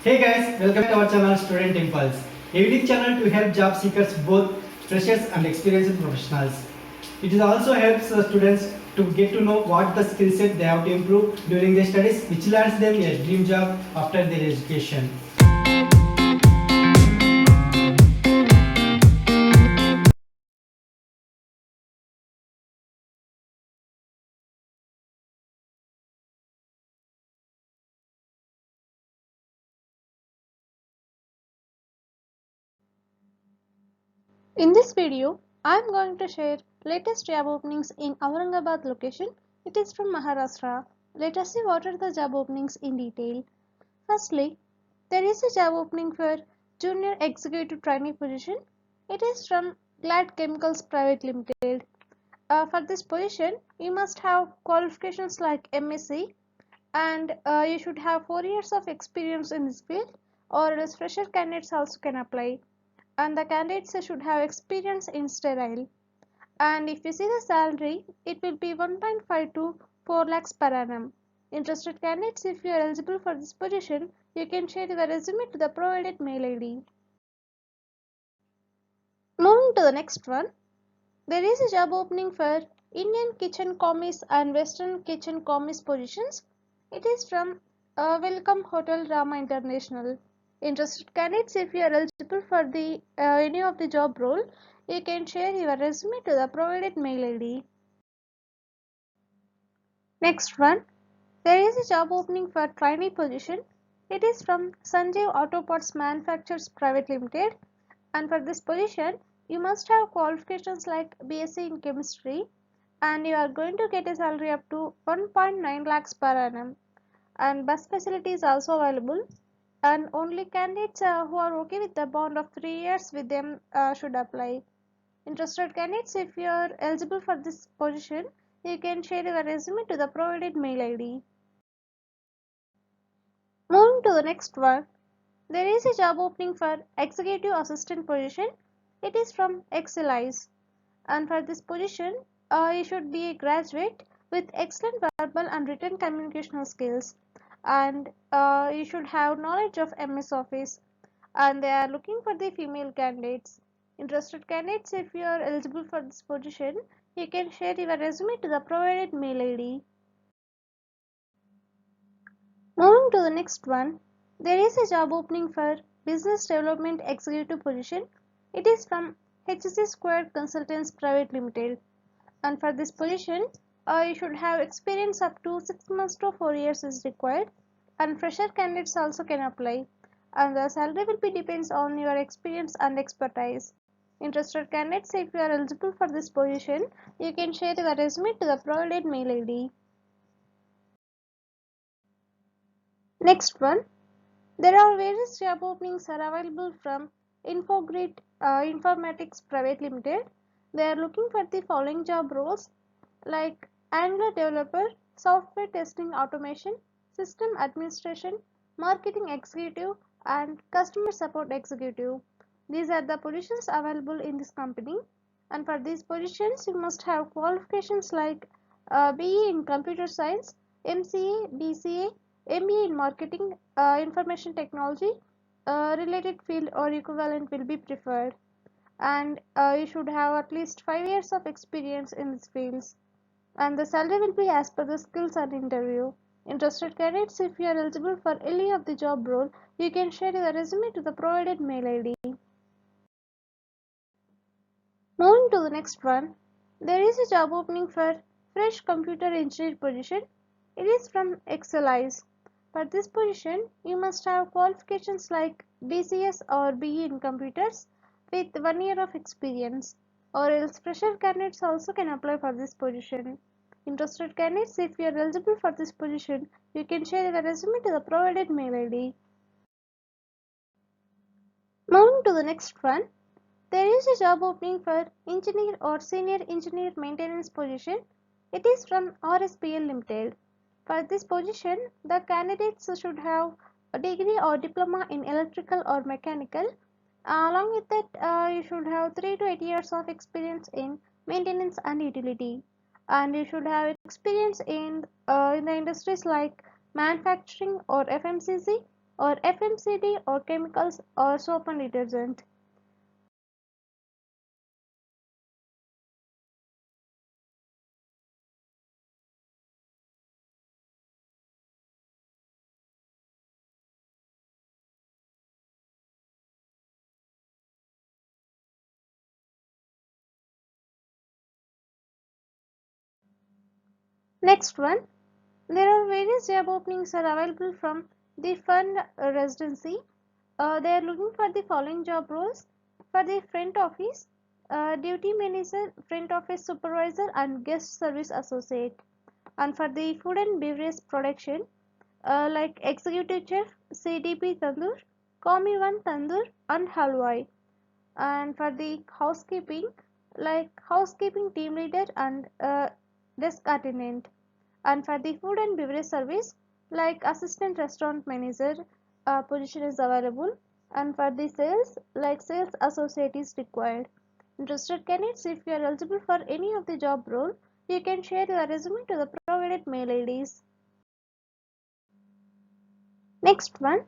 Hey guys, welcome to our channel Student Impulse, a unique channel to help job seekers, both freshers and experienced professionals. It also helps students to get to know what the skill set they have to improve during their studies, which lands them a dream job after their education. In this video, I am going to share latest job openings in Aurangabad location. It is from Maharashtra. Let us see what are the job openings in detail. Firstly, there is a job opening for Junior Executive Trainee position. It is from Glad Chemicals Private Limited. For this position, you must have qualifications like MSc and you should have 4 years of experience in this field, or else fresher candidates also can apply, and the candidates should have experience in sterile. And if you see the salary, it will be 1.5 to 4 lakhs per annum. Interested candidates, if you are eligible for this position, you can share your resume to the provided mail ID. Moving to the next one, there is a job opening for Indian Kitchen Commis and Western Kitchen Commis positions. It is from Welcome Hotel Rama International. Interested candidates, if you are eligible for the any of the job role, you can share your resume to the provided mail ID. Next one, there is a job opening for trainee position. It is from Sanjeev Auto Parts Manufacturers Private Limited, and for this position, you must have qualifications like BSc in chemistry, and you are going to get a salary up to 1.9 lakhs per annum, and bus facility is also available, and only candidates who are okay with the bond of 3 years with them should apply. Interested candidates, if you are eligible for this position, you can share your resume to the provided mail ID. Moving to the next one, there is a job opening for executive assistant position. It is from Excelize, and for this position, you should be a graduate with excellent verbal and written communication skills, and you should have knowledge of MS Office, and they are looking for the female candidates. Interested candidates, if you are eligible for this position, you can share your resume to the provided mail ID. Moving to the next one, there is a job opening for Business Development Executive position. It is from HC Squared Consultants Private Limited, and for this position, you should have experience up to 6 months to 4 years is required, and fresher candidates also can apply, and the salary will be depends on your experience and expertise. Interested candidates, if you are eligible for this position, you can share your resume to the provided mail ID. Next one, there are various job openings are available from Infogrid Informatics Private Limited. They are looking for the following job roles like Angular developer, software testing automation, system administration, marketing executive, and customer support executive. These are the positions available in this company, and for these positions you must have qualifications like BE in computer science, MCA, BCA, MBA in marketing, information technology, related field or equivalent will be preferred, and you should have at least 5 years of experience in these fields, and the salary will be as per the skills and interview. Interested candidates, if you are eligible for any of the job role, you can share your resume to the provided mail ID. Moving to the next one, there is a job opening for fresh computer engineer position. It is from Excelize. For this position, you must have qualifications like BCS or BE in computers with 1 year of experience, or else fresher candidates also can apply for this position. Interested candidates, if you are eligible for this position, you can share your resume to the provided mail ID. Moving to the next one, there is a job opening for engineer or senior engineer maintenance position. It is from RSPL Limited. For this position, the candidates should have a degree or diploma in electrical or mechanical. Along with that, you should have 3 to 8 years of experience in maintenance and utility, and you should have experience in the industries like manufacturing or FMCG, or FMCG or chemicals or soap and detergent. Next one, there are various job openings are available from the fund residency. They are looking for the following job roles: for the front office, duty manager, front office supervisor, and guest service associate. And for the food and beverage production, like executive chef, CDP tandoor, Komi one tandoor, and halwai. And for the housekeeping, like housekeeping team leader and desk attendant. And for the food and beverage service, like assistant restaurant manager position is available. And for the sales, like sales associate is required. Interested candidates, if you are eligible for any of the job role, you can share your resume to the provided mail IDs. Next one,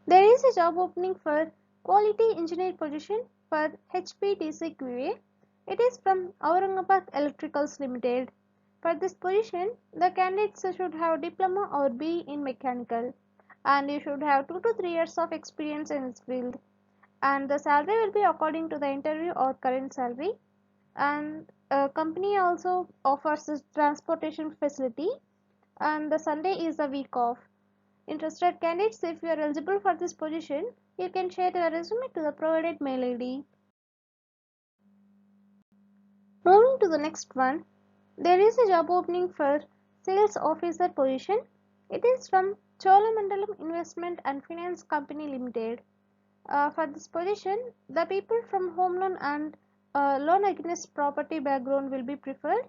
there is a job opening for quality engineer position for HPDC QA. It is from Aurangabad Electricals Limited. For this position, the candidates should have diploma or B in mechanical, and you should have 2 to 3 years of experience in this field. And the salary will be according to the interview or current salary. And company also offers this transportation facility, and the Sunday is a week off. Interested candidates, if you are eligible for this position, you can share your resume to the provided mail ID. Moving to the next one, there is a job opening for sales officer position. It is from Cholamandalam Investment and Finance Company Limited. For this position, the people from home loan and loan against property background will be preferred,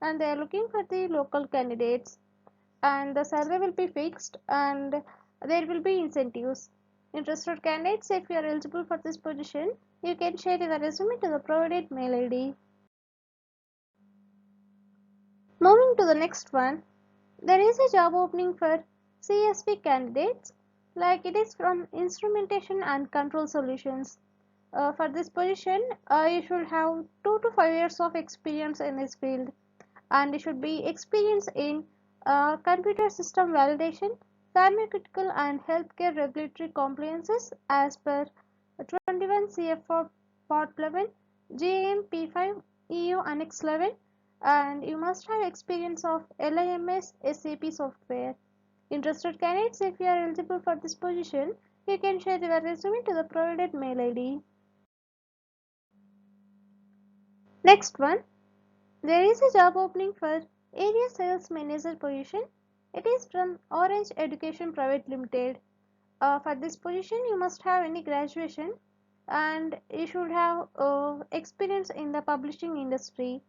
and they are looking for the local candidates. And the salary will be fixed, and there will be incentives. Interested candidates, if you are eligible for this position, you can share your resume to the provided mail ID. Moving to the next one, there is a job opening for CSV candidates, like it is from Instrumentation and Control Solutions. For this position, you should have 2 to 5 years of experience in this field, and you should be experienced in computer system validation, pharmaceutical and healthcare regulatory compliances as per 21 CFR Part 11, GAM P5, EU Annex 11, and you must have experience of LIMS SAP software. Interested candidates, if you are eligible for this position, you can share your resume to the provided mail ID. Next one, there is a job opening for area sales manager position. It is from Orange Education Private Limited. For this position, you must have any graduation, and you should have experience in the publishing industry,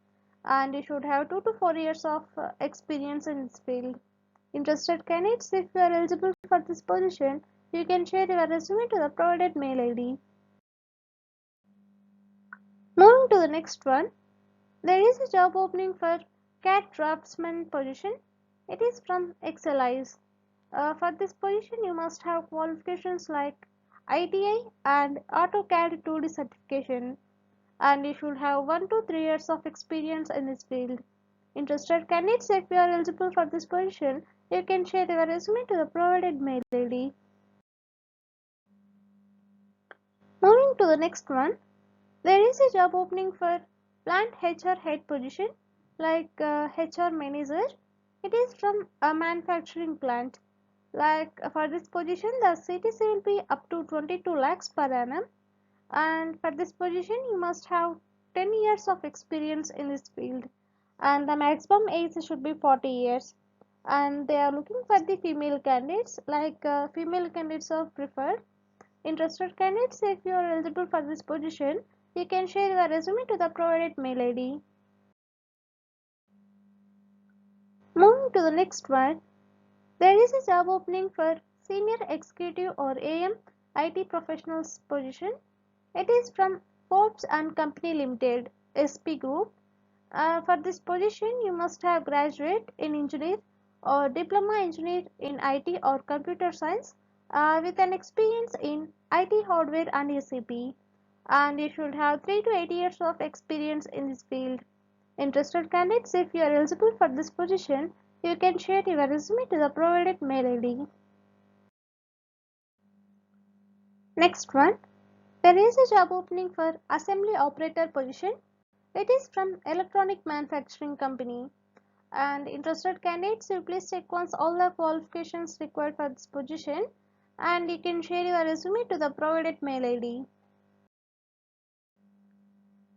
and you should have 2 to 4 years of experience in this field. Interested candidates, if you are eligible for this position, you can share your resume to the provided mail ID. Moving to the next one, there is a job opening for CAD draftsman position. It is from Excelis. For this position, you must have qualifications like ITI and AutoCAD 2D certification, and you should have 1 to 3 years of experience in this field. Interested candidates, if you are eligible for this position, you can share your resume to the provided mail ID. Moving to the next one, there is a job opening for plant HR head position, like HR manager. It is from a manufacturing plant. Like for this position, the CTC will be up to 22 lakhs per annum, and for this position, you must have 10 years of experience in this field, and the maximum age should be 40 years. And they are looking for the female candidates, like female candidates are preferred. Interested candidates, if you are eligible for this position, you can share your resume to the provided mail ID. Moving to the next one, there is a job opening for senior executive or AM IT professionals position. It is from Forbes and Company Limited, SP Group. For this position, you must have graduate in engineer or diploma engineer in IT or computer science, with an experience in IT hardware and SAP, and you should have 3 to 8 years of experience in this field. Interested candidates, if you are eligible for this position, you can share your resume to the provided mail ID. Next one, there is a job opening for assembly operator position. It is from electronic manufacturing company. And interested candidates, you please check once all the qualifications required for this position, and you can share your resume to the provided mail ID.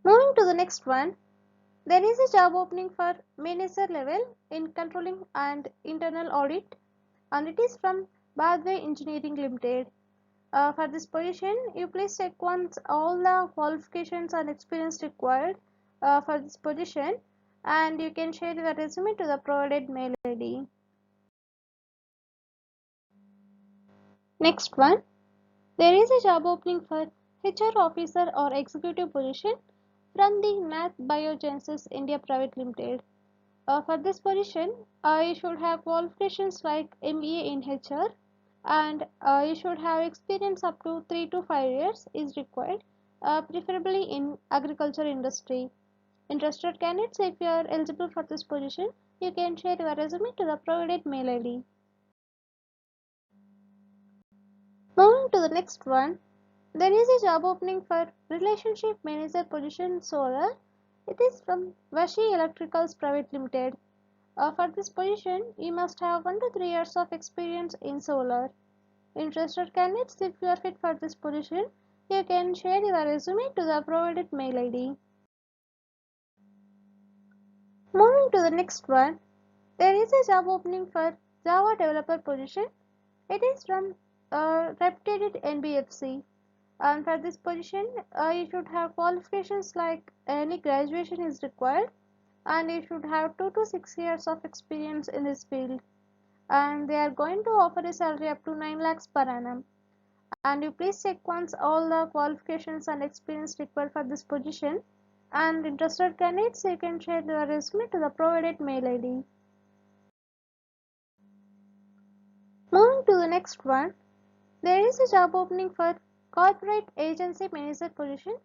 Moving to the next one, there is a job opening for manager level in controlling and internal audit, and it is from Badway Engineering Limited. For this position, you please check once all the qualifications and experience required for this position, and you can share your resume to the provided mail ID. Next one, there is a job opening for HR officer or executive position from the Math Biogenesis India Private Limited. For this position, you should have qualifications like MBA in HR, and you should have experience up to 3 to 5 years is required, preferably in agriculture industry. Interested candidates, if you are eligible for this position, you can share your resume to the provided mail ID. Moving to the next one, there is a job opening for relationship manager position solar. It is from Vashi Electricals Private Limited. For this position, you must have 1 to 3 years of experience in solar. Interested candidates, if you are fit for this position, you can share your resume to the provided mail ID. Moving to the next one, there is a job opening for Java developer position. It is from reputed NBFC. And for this position, you should have qualifications like any graduation is required, and you should have 2 to 6 years of experience in this field. And they are going to offer a salary up to 9 lakhs per annum. And you please check once all the qualifications and experience required for this position, and interested candidates, you can share your resume to the provided mail ID. Moving to the next one, there is a job opening for corporate agency manager position.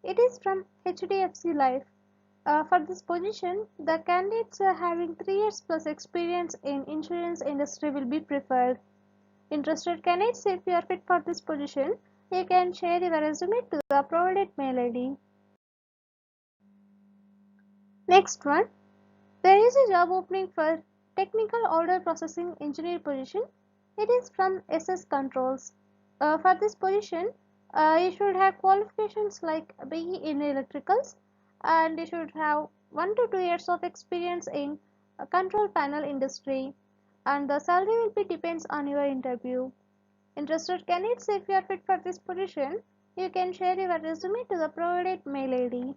It is from HDFC Life. For this position, the candidates having 3 years plus experience in insurance industry will be preferred. Interested candidates, if you are fit for this position, you can share your resume to the provided mail ID. Next one, there is a job opening for technical order processing engineer position. It is from SS Controls. For this position, you should have qualifications like BE in electricals, and you should have 1 to 2 years of experience in control panel industry, and the salary will be depends on your interview. Interested candidates, if you are fit for this position, you can share your resume to the provided mail ID.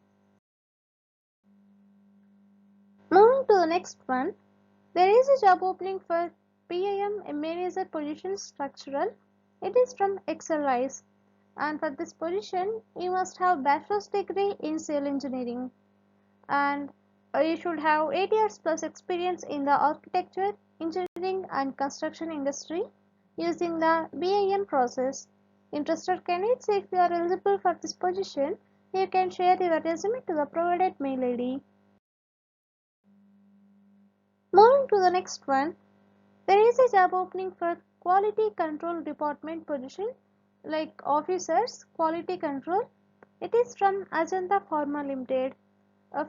Moving to the next one, there is a job opening for PIM manager position structural. It is from Excelrise, and for this position, you must have bachelor's degree in civil engineering, and you should have 8 years plus experience in the architecture, engineering, and construction industry using the BIM process. Interested candidates, if you are eligible for this position, you can share your resume to the provided mail ID. Moving to the next one, there is a job opening for quality control department position like officers quality control. It is from Ajanta Pharma Limited.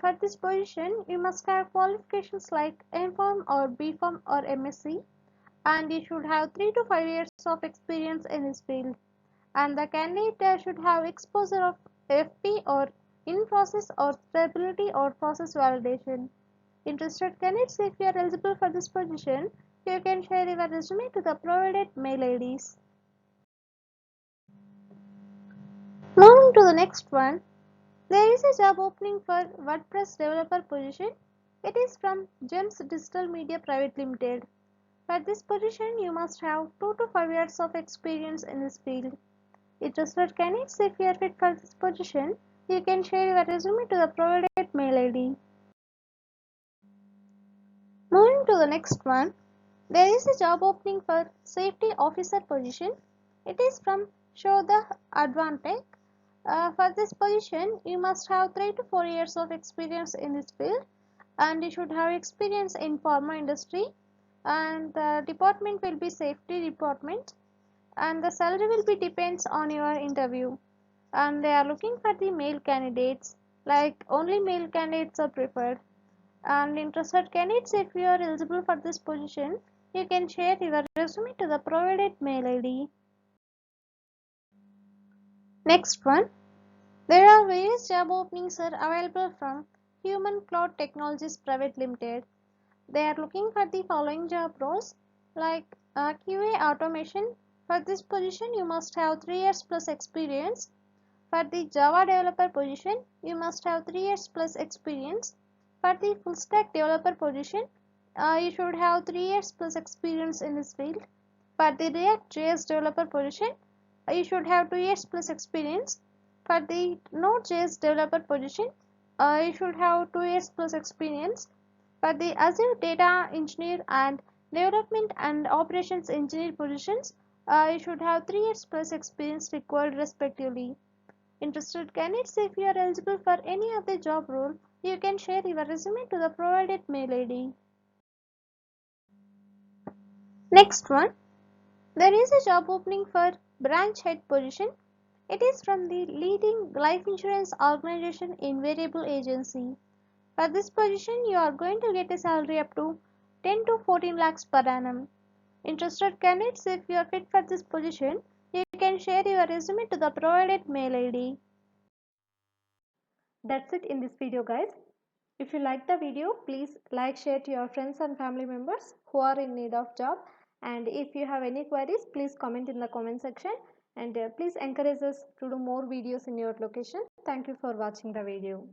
For this position, you must have qualifications like M.Pharm or B.Pharm or MSc, and you should have 3 to 5 years of experience in this field. And the candidate should have exposure of FP or in process or stability or process validation. Interested candidates, if you are eligible for this position, you can share your resume to the provided mail IDs. Moving to the next one, there is a job opening for WordPress developer position. It is from Gems Digital Media Private Limited. For this position, you must have 2 to 5 years of experience in this field. Interested candidates, if you are fit for this position, you can share your resume to the provided mail ID. Moving to the next one, there is a job opening for safety officer position. It is from Show the Advantage. For this position, you must have 3 to 4 years of experience in this field, and you should have experience in pharma industry, and the department will be safety department, and the salary will be depends on your interview, and they are looking for the male candidates, like only male candidates are preferred. And interested candidates, if you are eligible for this position, you can share your resume to the provided mail ID. Next one, there are various job openings are available from Human Cloud Technologies Private Limited. They are looking for the following job roles, like QA automation. For this position, you must have 3 years plus experience. For the Java developer position, you must have 3 years plus experience. For the full stack developer position, you should have 3 years plus experience in this field. For the React JS developer position, you should have 2 years plus experience. For the Node.js developer position, you should have 2 years plus experience. For the Azure Data Engineer and Development and Operations Engineer positions, you should have 3 years plus experience required respectively. Interested candidates, if you are eligible for any of the job role, you can share your resume to the provided mail ID. Next one, there is a job opening for branch head position. It is from the leading life insurance organization in variable agency. For this position, you are going to get a salary up to 10 to 14 lakhs per annum. Interested candidates, if you are fit for this position, you can share your resume to the provided mail ID. That's it in this video, guys. If you like the video, please like, share to your friends and family members who are in need of job. And if you have any queries, please comment in the comment section. And please encourage us to do more videos in your location. Thank you for watching the video.